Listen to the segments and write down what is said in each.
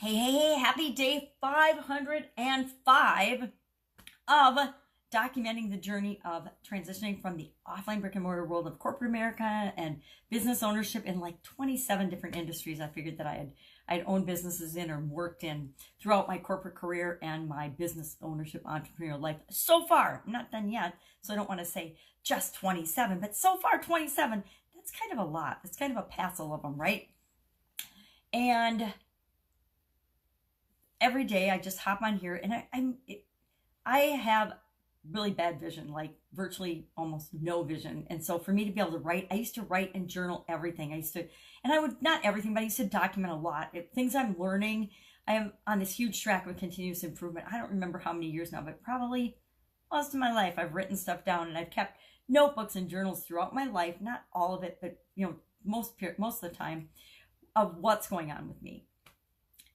Hey, happy day 505 of documenting the journey of transitioning from the offline brick and mortar world of corporate America and business ownership in like 27 different industries. I figured that I had owned businesses in or worked in throughout my corporate career and my business ownership entrepreneurial life. So far, I'm not done yet, so I don't want to say just 27, but so far 27, that's kind of a lot. That's kind of a passel of them, right? And every day I just hop on here and I have really bad vision, like virtually almost no vision. And so for me to be able to write, I used to write and journal everything. And I would, not everything, but I used to document a lot. Things I'm learning. I am on this huge track of continuous improvement. I don't remember how many years now, but probably most of my life I've written stuff down, and I've kept notebooks and journals throughout my life. Not all of it, but most of the time, of what's going on with me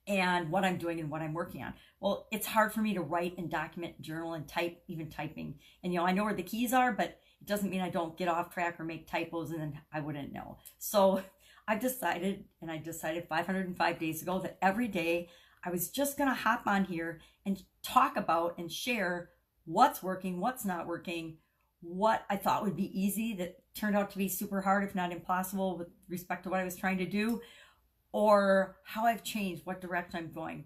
and what I'm doing and what I'm working on. Well, it's hard for me to write and document, journal, and type, even typing. And, I know where the keys are, but it doesn't mean I don't get off track or make typos and then I wouldn't know. So I decided 505 days ago that every day I was just going to hop on here and talk about and share what's working, what's not working, what I thought would be easy that turned out to be super hard, if not impossible, with respect to what I was trying to do, or how I've changed, what direction I'm going,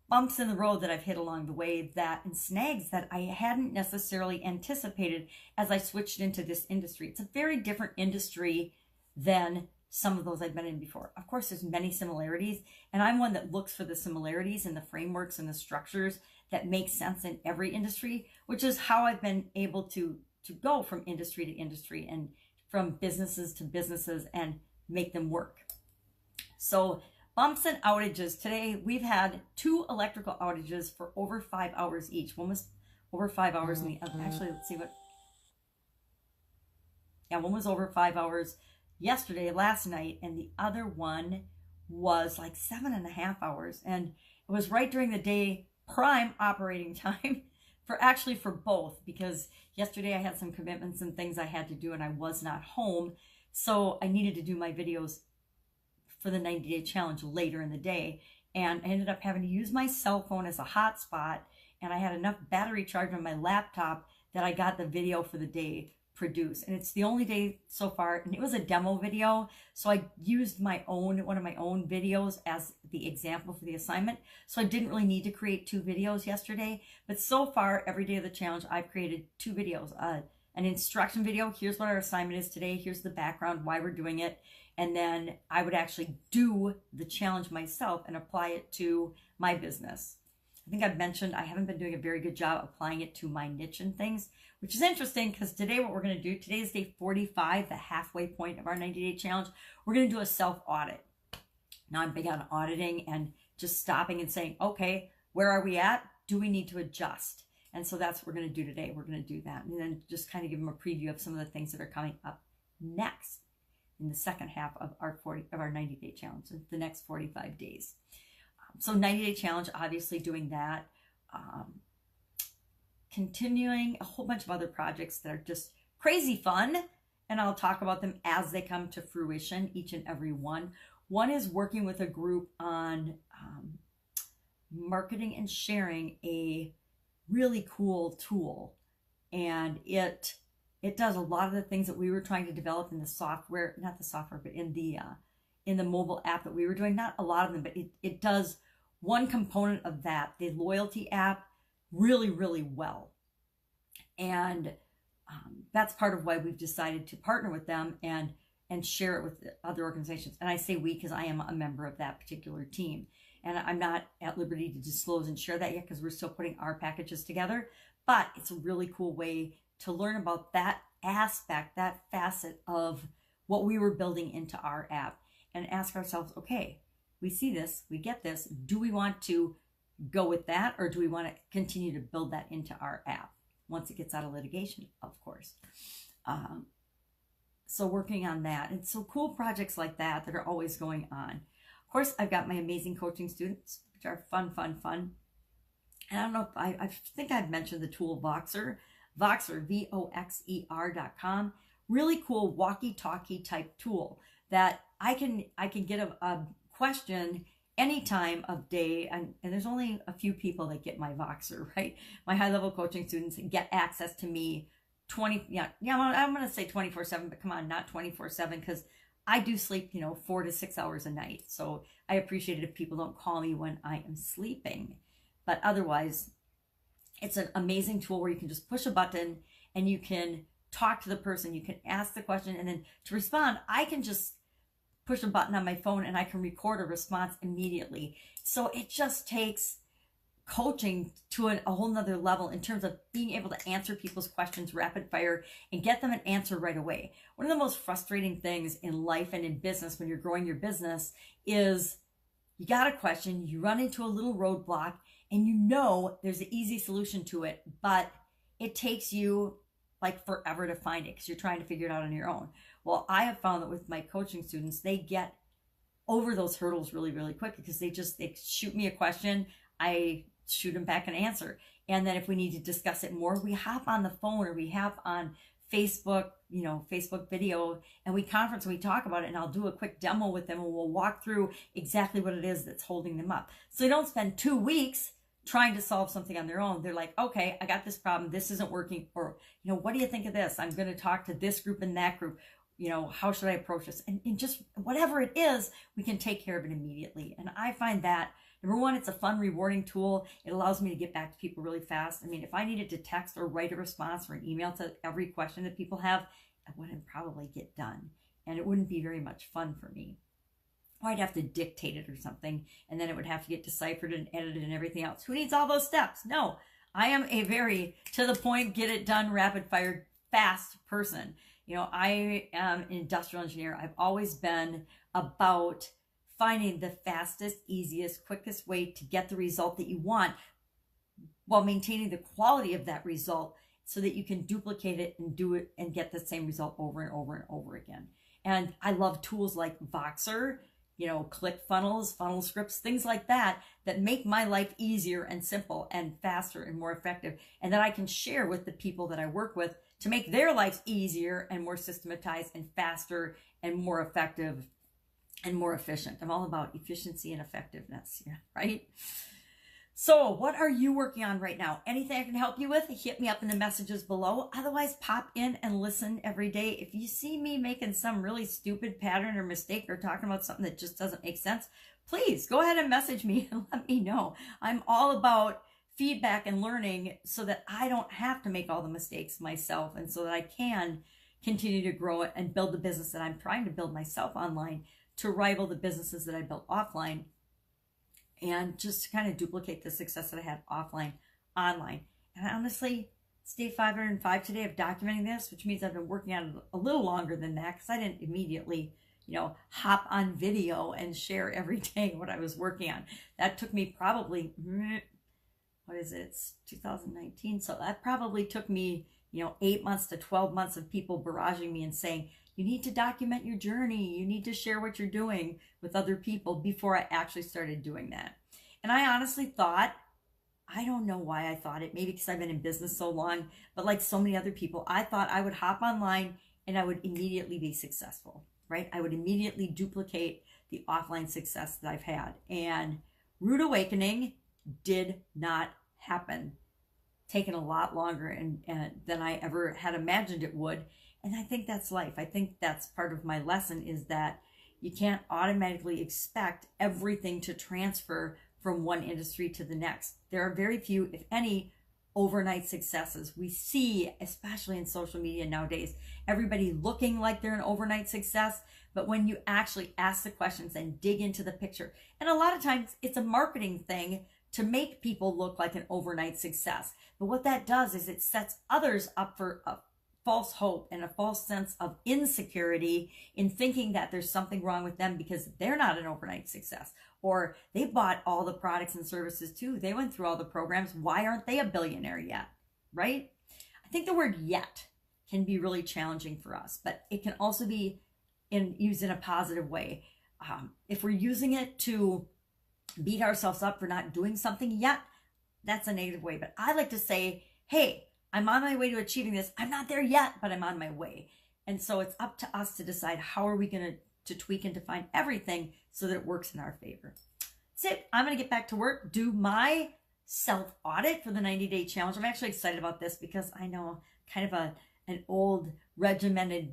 bumps in the road that I've hit along the way, and snags that I hadn't necessarily anticipated as I switched into this industry. It's a very different industry than some of those I've been in before. Of course, there's many similarities, and I'm one that looks for the similarities and the frameworks and the structures that make sense in every industry, which is how I've been able to go from industry to industry and from businesses to businesses and make them work. So bumps and outages. Today we've had 2 electrical outages for over 5 hours each. One was over 5 hours and the other, actually, let's see one was over 5 hours last night, and the other one was like 7.5 hours. And it was right during the day prime operating time for both, because yesterday I had some commitments and things I had to do and I was not home. So I needed to do my videos for the 90-day challenge later in the day, and I ended up having to use my cell phone as a hotspot, and I had enough battery charge on my laptop that I got the video for the day produced. And it's the only day so far, and it was a demo video, so I used one of my own videos as the example for the assignment, so I didn't really need to create 2 videos yesterday. But so far, every day of the challenge, I've created 2 videos. An instruction video, here's what our assignment is today, here's the background, why we're doing it, and then I would actually do the challenge myself and apply it to my business. I think I've mentioned I haven't been doing a very good job applying it to my niche and things, which is interesting, because today what we're going to do, today is day 45, the halfway point of our 90-day challenge. We're going to do a self-audit. Now, I'm big on auditing and just stopping and saying, okay, where are we at? Do we need to adjust? And so that's what we're going to do today. We're going to do that, and then just kind of give them a preview of some of the things that are coming up next in the second half of our 90-day challenge, the next 45 days. So 90-day challenge, obviously doing that. Continuing a whole bunch of other projects that are just crazy fun, and I'll talk about them as they come to fruition, each and every one. One is working with a group on marketing and sharing a really cool tool, and it does a lot of the things that we were trying to develop in the software, not the software, but in the mobile app that we were doing. Not a lot of them, but it does one component of that, the loyalty app, really, really well. And that's part of why we've decided to partner with them and share it with other organizations. And I say we because I am a member of that particular team. And I'm not at liberty to disclose and share that yet because we're still putting our packages together. But it's a really cool way to learn about that aspect, that facet of what we were building into our app, and ask ourselves, okay, we see this, we get this, do we want to go with that, or do we want to continue to build that into our app once it gets out of litigation, of course. So working on that, and so cool projects like that are always going on. Of course, I've got my amazing coaching students, which are fun. And I don't know if I think I've mentioned the tool Voxer, Voxer.com. Really cool walkie-talkie type tool that I can get a question any time of day, and there's only a few people that get my Voxer, right? My high level coaching students get access to me 20, I'm going to say 24/7, but come on, not 24/7, because I do sleep, 4 to 6 hours a night. So I appreciate it if people don't call me when I am sleeping. But otherwise, it's an amazing tool where you can just push a button and you can talk to the person, you can ask the question, and then to respond, I can just push a button on my phone and I can record a response immediately. So it just takes coaching to a whole nother level in terms of being able to answer people's questions rapid fire and get them an answer right away. One of the most frustrating things in life and in business when you're growing your business is you got a question, you run into a little roadblock, and there's an easy solution to it, but it takes you like forever to find it because you're trying to figure it out on your own. Well, I have found that with my coaching students, they get over those hurdles really, really quick because they shoot me a question, I shoot them back an answer. And then if we need to discuss it more, we hop on the phone or we hop on Facebook, Facebook video, and we conference and we talk about it, and I'll do a quick demo with them and we'll walk through exactly what it is that's holding them up. So they don't spend 2 weeks trying to solve something on their own. They're like, okay, I got this problem. This isn't working. Or, what do you think of this? I'm going to talk to this group and that group. How should I approach this? And just whatever it is, we can take care of it immediately. And I find that, number one, it's a fun, rewarding tool. It allows me to get back to people really fast. I mean, if I needed to text or write a response or an email to every question that people have, it wouldn't probably get done. And it wouldn't be very much fun for me. Or I'd have to dictate it or something, and then it would have to get deciphered and edited and everything else. Who needs all those steps? No, I am a very to the point, get it done, rapid fire, fast person. I am an industrial engineer. I've always been about finding the fastest, easiest, quickest way to get the result that you want while maintaining the quality of that result so that you can duplicate it and do it and get the same result over and over and over again. And I love tools like Voxer, ClickFunnels, funnel scripts, things like that make my life easier and simple and faster and more effective, and that I can share with the people that I work with to make their lives easier and more systematized and faster and more effective and more efficient. I'm all about efficiency and effectiveness here, right? So what are you working on right now? Anything I can help you with, hit me up in the messages below. Otherwise, pop in and listen every day. If you see me making some really stupid pattern or mistake or talking about something that just doesn't make sense, please go ahead and message me and let me know. I'm all about feedback and learning so that I don't have to make all the mistakes myself, and so that I can continue to grow it and build the business that I'm trying to build myself online to rival the businesses that I built offline, and just to kind of duplicate the success that I had offline, online. And honestly, it's day 505 today of documenting this, which means I've been working on it a little longer than that because I didn't immediately, hop on video and share every day what I was working on. That took me probably, it's 2019. So that probably took me, 8 months to 12 months of people barraging me and saying, you need to document your journey. You need to share what you're doing with other people before I actually started doing that. And I honestly thought, I don't know why I thought it, maybe because I've been in business so long, but like so many other people, I thought I would hop online and I would immediately be successful, right? I would immediately duplicate the offline success that I've had. And rude awakening did not happen. Taken a lot longer and than I ever had imagined it would. And I think that's life. I think that's part of my lesson, is that you can't automatically expect everything to transfer from one industry to the next. There are very few, if any, overnight successes. We see, especially in social media nowadays, everybody looking like they're an overnight success. But when you actually ask the questions and dig into the picture, and a lot of times it's a marketing thing to make people look like an overnight success. But what that does is it sets others up for a false hope and a false sense of insecurity in thinking that there's something wrong with them because they're not an overnight success, or they bought all the products and services too. They went through all the programs. Why aren't they a billionaire yet? Right? I think the word yet can be really challenging for us, but it can also be used in a positive way. If we're using it to beat ourselves up for not doing something yet, that's a negative way. But I like to say, hey, I'm on my way to achieving this. I'm not there yet, but I'm on my way. And so it's up to us to decide how are we going to tweak and define everything so that it works in our favor. it. I'm going to get back to work, do my self audit for the 90-day challenge. I'm actually excited about this because I know kind of an old regimented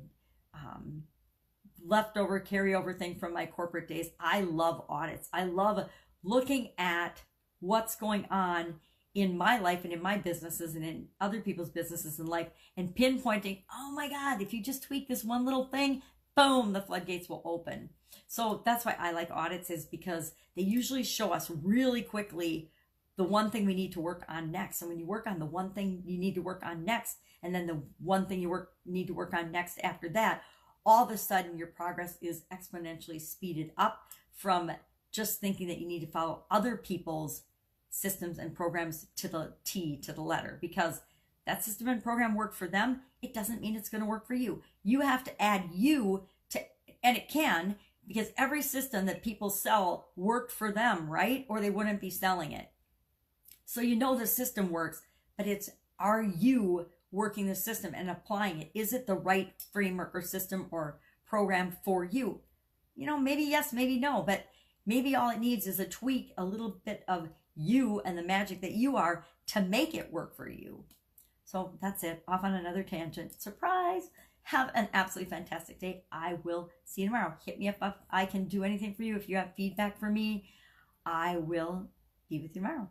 leftover carryover thing from my corporate days. I love audits. I love looking at what's going on in my life and in my businesses and in other people's businesses in life and pinpointing, oh my God, if you just tweak this one little thing, boom, the floodgates will open. So that's why I like audits, is because they usually show us really quickly the one thing we need to work on next. And when you work on the one thing you need to work on next, and then the one thing you need to work on next after that, all of a sudden your progress is exponentially speeded up from just thinking that you need to follow other people's systems and programs to the T, to the letter, because that system and program worked for them. It doesn't mean it's going to work for you. You have to add you to, and it can, because every system that people sell worked for them, right? Or they wouldn't be selling it. So you know the system works, but it's, are you working the system and applying it? Is it the right framework or system or program for you? You know, maybe yes, maybe no, but maybe all it needs is a tweak, a little bit of you and the magic that you are to make it work for you. So that's it. Off on another tangent. Surprise! Have an absolutely fantastic day. I will see you tomorrow. Hit me up if I can do anything for you. If you have feedback for me, I will be with you tomorrow.